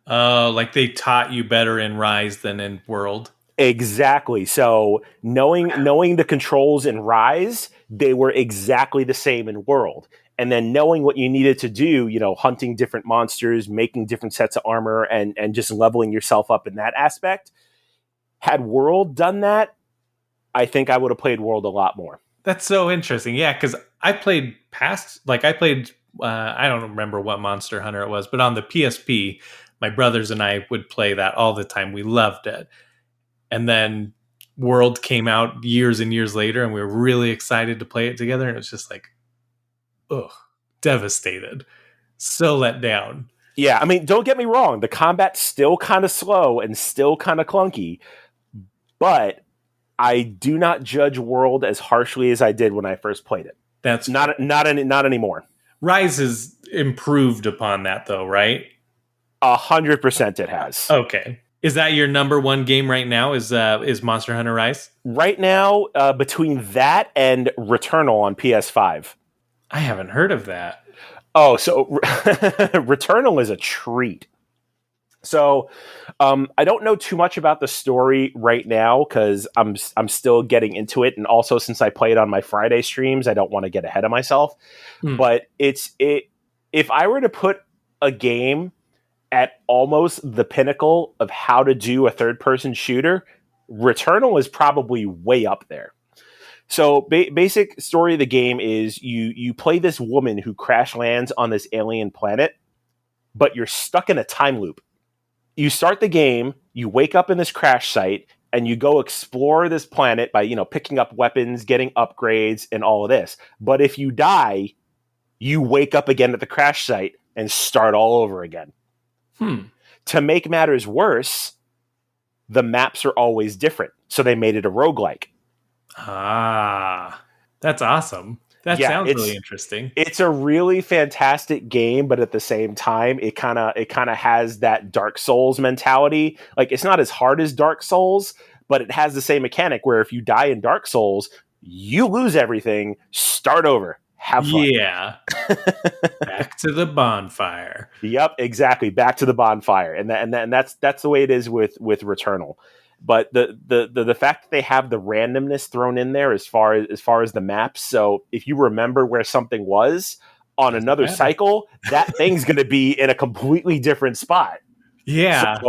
Like they taught you better in Rise than in World. Exactly. So knowing the controls in Rise, they were exactly the same in World. And then knowing what you needed to do, hunting different monsters, making different sets of armor, and just leveling yourself up in that aspect. Had World done that, I think I would have played World a lot more. That's so interesting. Yeah, because I played I don't remember what Monster Hunter it was, but on the PSP, my brothers and I would play that all the time. We loved it. And then World came out years and years later, and we were really excited to play it together. And it was just like, ugh, devastated. So let down. Yeah, I mean, don't get me wrong. The combat's still kind of slow and still kind of clunky, but I do not judge World as harshly as I did when I first played it. That's not anymore. Rise has improved upon that, though, right? 100% it has. Okay. Is that your number one game right now? Is Monster Hunter Rise? Right now, between that and Returnal on PS5. I haven't heard of that. Oh, so Returnal is a treat. So I don't know too much about the story right now because I'm still getting into it, and also since I play it on my Friday streams, I don't want to get ahead of myself. But if I were to put a game at almost the pinnacle of how to do a third-person shooter, Returnal is probably way up there. So basic story of the game is you play this woman who crash lands on this alien planet, but you're stuck in a time loop. You start the game, you wake up in this crash site, and you go explore this planet by, picking up weapons, getting upgrades, and all of this. But if you die, you wake up again at the crash site and start all over again. To make matters worse, the maps are always different. So they made it a roguelike. Ah, that's awesome. That sounds really interesting. It's a really fantastic game, but at the same time, it kind of has that Dark Souls mentality. Like, it's not as hard as Dark Souls, but it has the same mechanic where if you die in Dark Souls, you lose everything, start over, have fun. Yeah. Back to the bonfire. Yep, exactly. Back to the bonfire. And that's the way it is with Returnal. But the fact that they have the randomness thrown in there as far as the maps, so if you remember where something was on another cycle, that thing's going to be in a completely different spot. Yeah.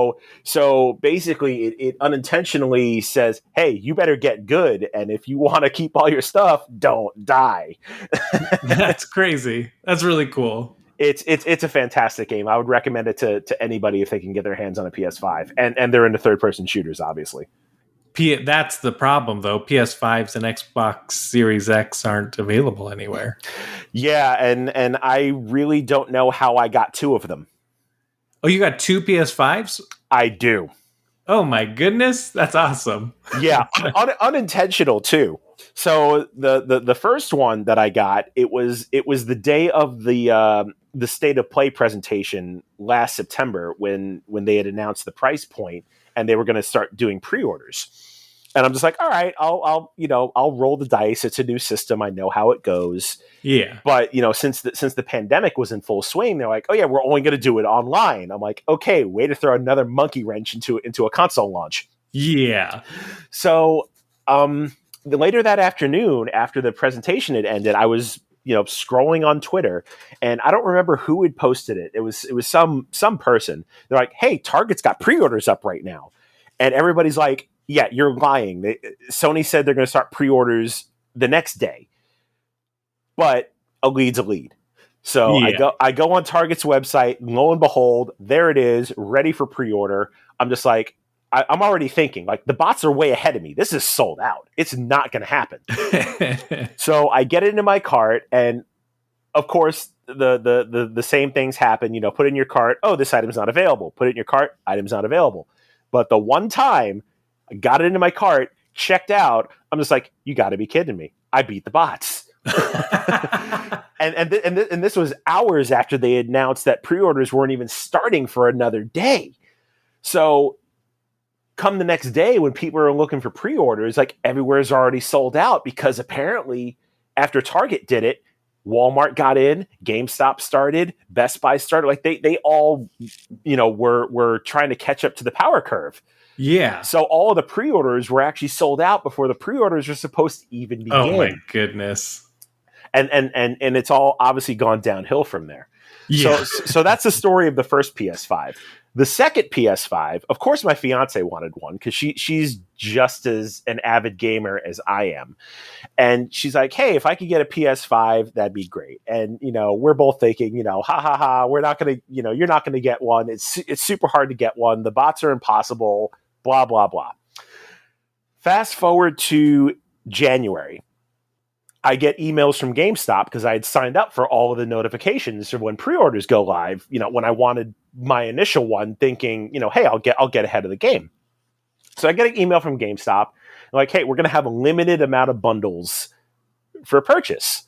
So basically, it unintentionally says, "Hey, you better get good, and if you want to keep all your stuff, don't die." That's crazy. That's really cool. It's a fantastic game. I would recommend it to anybody if they can get their hands on a PS5, and they're into third person shooters, obviously. That's the problem, though. PS5s and Xbox Series X aren't available anywhere. Yeah, and I really don't know how I got two of them. Oh, you got two PS5s? I do. Oh my goodness, that's awesome. Yeah, unintentional too. So the first one that I got, it was the day of the State of Play presentation last September when they had announced the price point and they were going to start doing pre-orders. And I'm just like, all right, I'll roll the dice. It's a new system. I know how it goes. Yeah. But since the pandemic was in full swing, they're like, oh yeah, we're only going to do it online. I'm like, okay, way to throw another monkey wrench into a console launch. Yeah. So later that afternoon, after the presentation had ended, I was scrolling on Twitter, and I don't remember who had posted it. It was some person. They're like, hey, Target's got pre-orders up right now, and everybody's like, yeah, you're lying. Sony said they're going to start pre-orders the next day, but a lead's a lead. So yeah. I go on Target's website, and lo and behold, there it is, ready for pre-order. I'm just like, I'm already thinking, like, the bots are way ahead of me. This is sold out. It's not going to happen. So I get it into my cart, and of course, the same things happen. Put in your cart. Oh, this item's not available. Put it in your cart. Item's not available. But the one time I got it into my cart, checked out, I'm just like, you got to be kidding me. I beat the bots. and this was hours after they announced that pre-orders weren't even starting for another day. So come the next day when people are looking for pre-orders, like, everywhere's already sold out because apparently after Target did it, Walmart got in, GameStop started, Best Buy started. Like, they all, were trying to catch up to the power curve. Yeah. So all of the pre-orders were actually sold out before the pre-orders were supposed to even begin. Oh my goodness. And it's all obviously gone downhill from there. Yeah. So that's the story of the first PS5. The second PS5, of course, my fiance wanted one because she's just as an avid gamer as I am. And she's like, hey, if I could get a PS5, that'd be great. And, we're both thinking, we're not going to, you're not going to get one. It's super hard to get one. The bots are impossible, blah, blah, blah. Fast forward to January. I get emails from GameStop because I had signed up for all of the notifications for when pre-orders go live, when I wanted my initial one, thinking, hey, I'll get ahead of the game. So I get an email from GameStop, like, hey, we're going to have a limited amount of bundles for purchase.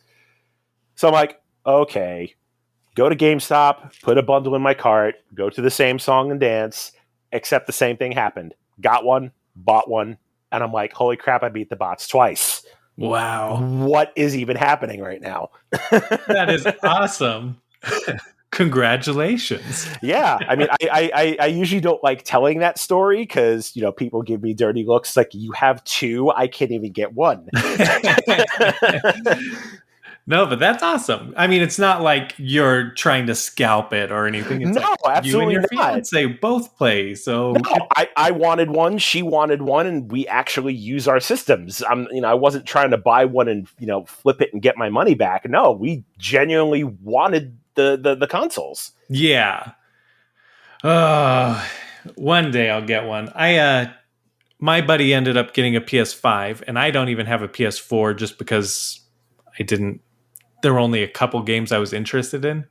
So I'm like, okay, go to GameStop, put a bundle in my cart, go to the same song and dance, except the same thing happened. Got one, bought one, and I'm like, holy crap, I beat the bots twice. Wow. What is even happening right now? That is awesome. Congratulations. Yeah. I mean, I usually don't like telling that story because, people give me dirty looks like, you have two, I can't even get one. No, but that's awesome. I mean, it's not like you're trying to scalp it or anything. It's no, like absolutely you and your not. fiance both play. So no, I wanted one, she wanted one, and we actually use our systems. I wasn't trying to buy one and flip it and get my money back. No, we genuinely wanted the consoles. Yeah. One day I'll get one. my buddy ended up getting a PS5, and I don't even have a PS4 just because I didn't. There were only a couple games I was interested in,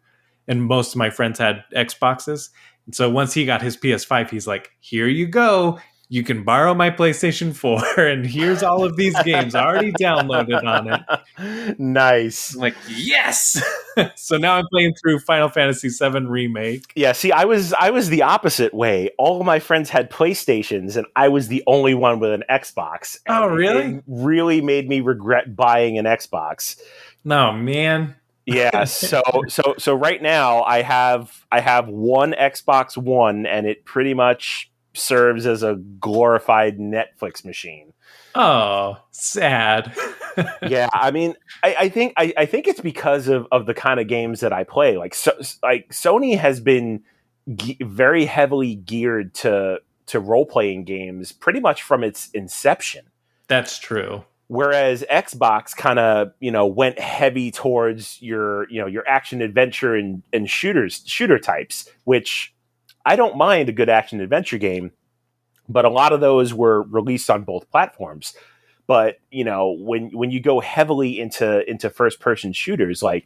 and most of my friends had Xboxes. And so once he got his PS5, he's like, "Here you go. You can borrow my PlayStation 4, and here's all of these games already downloaded on it." Nice. I'm like, yes. So now I'm playing through Final Fantasy VII Remake. Yeah, see, I was the opposite way. All of my friends had PlayStations, and I was the only one with an Xbox. And Oh, really? It really made me regret buying an Xbox. No, man. Yeah, so right now I have one Xbox One, and it pretty much serves as a glorified Netflix machine. Oh, sad. Yeah, I mean, I think it's because of the kind of games that I play. Like Sony has been very heavily geared to role playing games pretty much from its inception. That's true. Whereas Xbox kind of went heavy towards your action adventure and shooter types, which I don't mind a good action adventure game, but a lot of those were released on both platforms. But when you go heavily into first person shooters like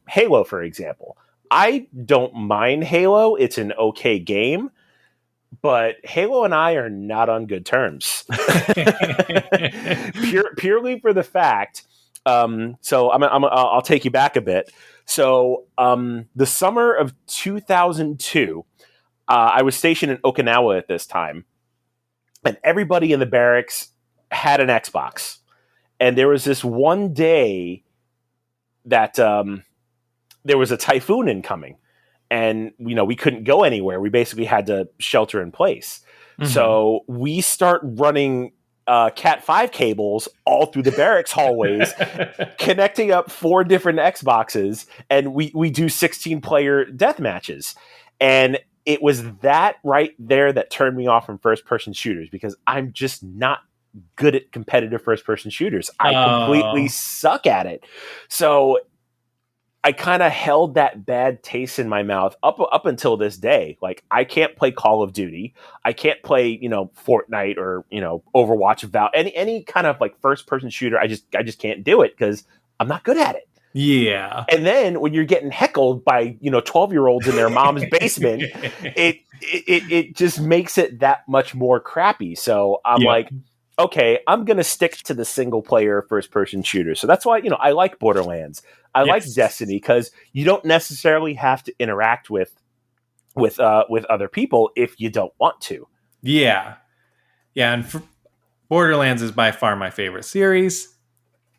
Halo, for example, I don't mind Halo. It's an okay game, but Halo and I are not on good terms. Purely for the fact. So I'll take you back a bit. So the summer of 2002, I was stationed in Okinawa at this time, and everybody in the barracks had an Xbox. And there was this one day that there was a typhoon incoming, and we couldn't go anywhere. We basically had to shelter in place. Mm-hmm. So we start running Cat5 cables all through the barracks hallways, connecting up 4 different Xboxes, and we do 16-player death matches. And it was that right there that turned me off from first-person shooters, because I'm just not good at competitive first-person shooters. I completely suck at it. So I kind of held that bad taste in my mouth up until this day. Like, I can't play Call of Duty. I can't play, Fortnite or, Overwatch, any kind of like first-person shooter. I just can't do it because I'm not good at it. Yeah. And then when you're getting heckled by 12-year-olds in their mom's basement, it just makes it that much more crappy. So I'm like, okay, I'm going to stick to the single player first person shooter. So that's why, I like Borderlands. I like Destiny, because you don't necessarily have to interact with other people if you don't want to. Yeah. Yeah. And Borderlands is by far my favorite series.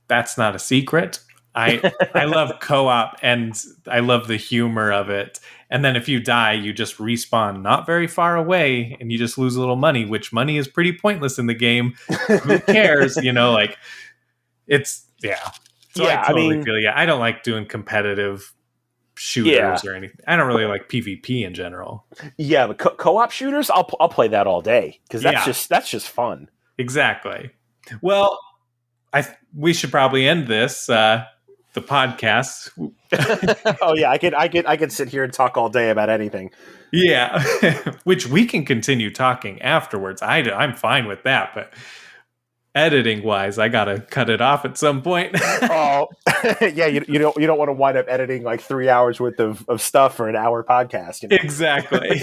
That's not a secret. I love co-op, and I love the humor of it. And then if you die, you just respawn not very far away, and you just lose a little money, which money is pretty pointless in the game. Who cares? It's yeah. So yeah, I totally feel I don't like doing competitive shooters or anything. I don't really like PvP in general. Yeah, but co-op shooters, I'll play that all day, because that's just fun. Exactly. Well, we should probably end this. The podcast. Oh yeah, I could sit here and talk all day about anything. Yeah, which we can continue talking afterwards. I'm fine with that, but editing wise, I gotta cut it off at some point. Oh, yeah, you don't want to wind up editing like 3 hours worth of stuff for an hour podcast. Exactly.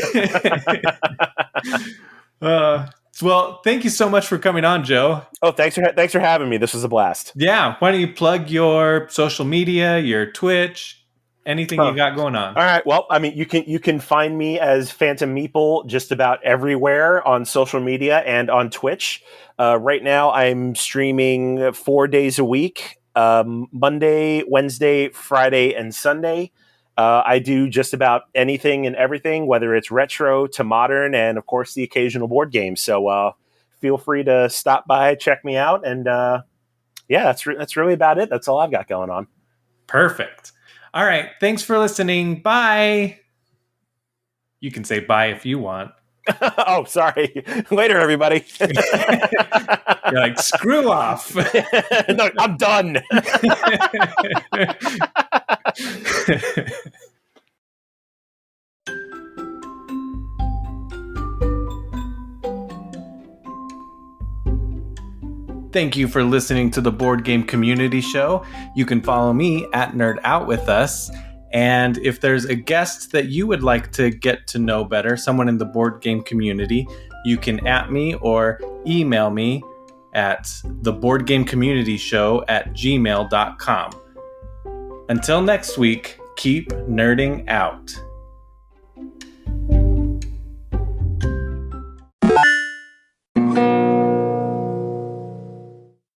Well, thank you so much for coming on, Joe. Oh, thanks for having me. This was a blast. Yeah. Why don't you plug your social media, your Twitch, anything you got going on? All right. Well, I mean, you can find me as Phantom Meeple just about everywhere on social media and on Twitch. Right now, I'm streaming 4 days a week, Monday, Wednesday, Friday, and Sunday. I do just about anything and everything, whether it's retro to modern, and of course the occasional board game. So feel free to stop by, check me out, and that's really about it. That's all I've got going on. Perfect. All right. Thanks for listening. Bye. You can say bye if you want. Oh, sorry. Later, everybody. You're like, screw off. No, I'm done. Thank you for listening to the Board Game Community Show. You can follow me at Nerd Out With Us. And if there's a guest that you would like to get to know better, someone in the board game community, you can @ me or email me at theboardgamecommunityshow@gmail.com. Until next week, keep nerding out.